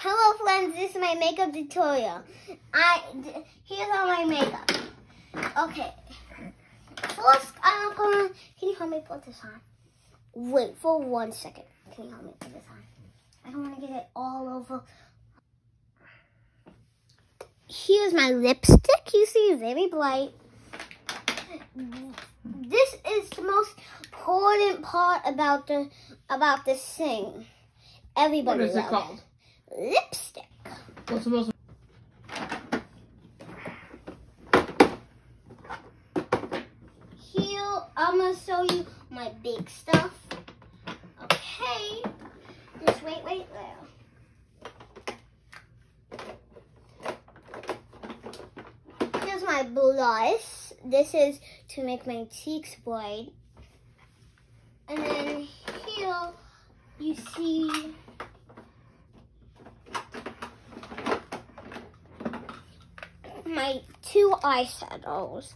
Hello friends, this is my makeup tutorial. Here's all my makeup. Okay. First, can you help me put this on? Wait for 1 second. Can you help me put this on? I don't want to get it all over. Here's my lipstick. You see, very bright. This is the most important part about this thing. Everybody loves it. What is it called? Lipstick. What's the most? Here, I'm gonna show you my big stuff. Okay. Just wait there. Here's my blush. This is to make my cheeks bright. And then here, you see my 2 eyeshadows.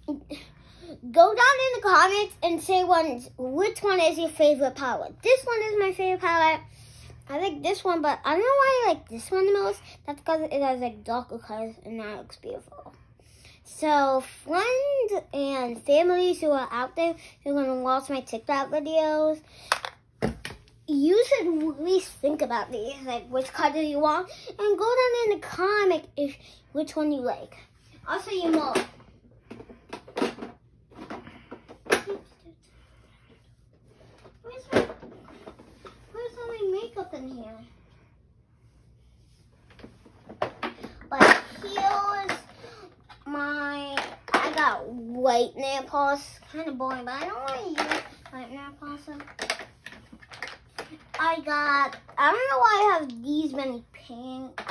Go down in the comments and say which one is your favorite palette. This one is my favorite palette. I like this one, but I don't know why I like this one the most. That's because it has like darker colors and that looks beautiful. So friends and families who are out there who are going to watch my TikTok videos, you should at least think about these, like which color you want, and go down in the comment which one you like. I'll show you more. Where's all my makeup in here? But here's I got white nail polish, kind of boring, but I don't want to use white nail polish. I don't know why I have these many pinks.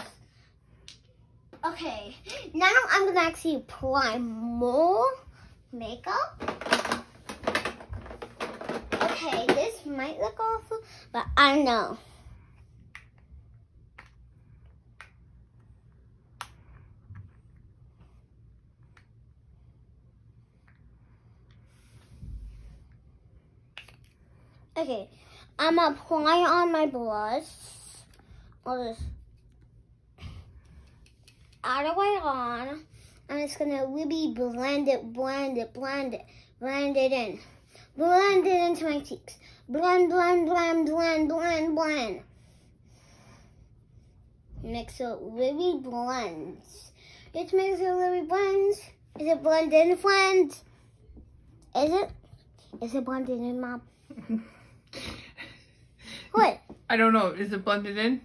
Okay, now I'm going to actually apply more makeup. Okay, this might look awful, but I don't know. Okay, I'm applying on my blush. I'll just add it right on. I'm just gonna really blend it in. Blend it into my cheeks. Blend. Make sure it really blends. Just make sure it really blends. Is it blended in, friends? Is it? Is it blended in, Mom? What? I don't know. Is it blended in?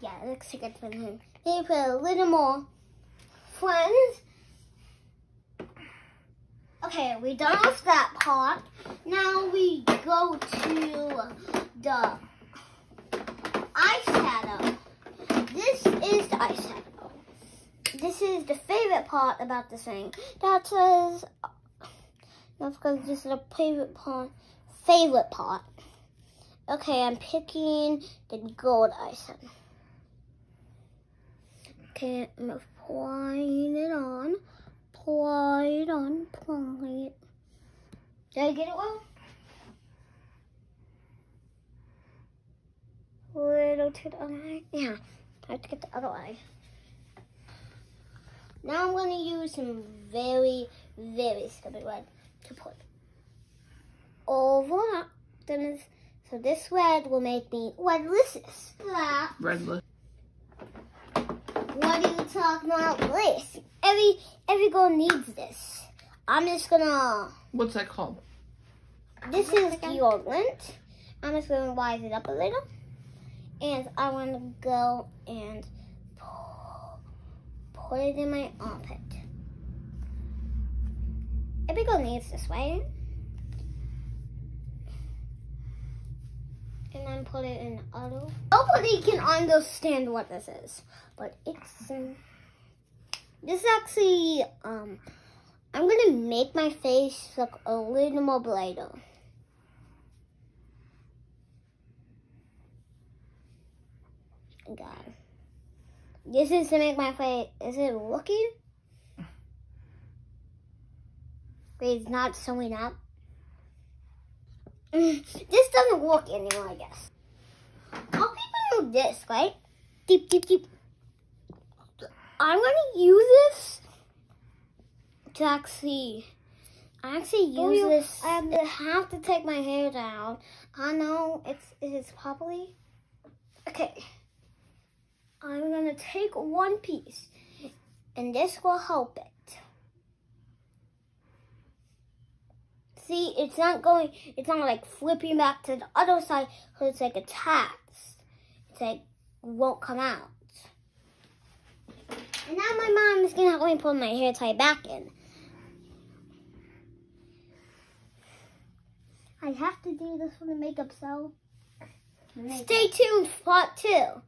Yeah, it looks like it's blended in. Maybe put a little more. Friends. Okay, we're done with that part. Now we go to the eyeshadow. This is the eyeshadow. This is the favorite part about this thing. That's because this is the favorite part. Okay, I'm picking the gold eyeshadow. Okay, I'm applying it on. Apply it. Did I get it well? Little to the other eye. Yeah, I have to get the other eye. Now I'm going to use some very, very stupid red to put over that. So this red will make me redlicious. Redless. What are you talking about? This. Every girl needs this. I'm just gonna. What's that called? This is deodorant. I'm just gonna wise it up a little, and I want to go and put it in my armpit. Every girl needs this, right? And then put it in the other. Nobody can understand what this is, but it's this is actually I'm gonna make my face look a little more brighter. God, this is to make my face. Is it looking? Wait, it's not showing up. This doesn't work anymore, I guess. All people know this, right? Deep, deep, deep. I'm gonna use this to actually use this. I have to take my hair down. I know it's properly. Okay. I'm gonna take one piece, and this will help it. See, it's not like flipping back to the other side because it's like attached. It's like won't come out. And now my mom is gonna help me put my hair tie back in. I have to do this for the makeup, so stay tuned for part 2.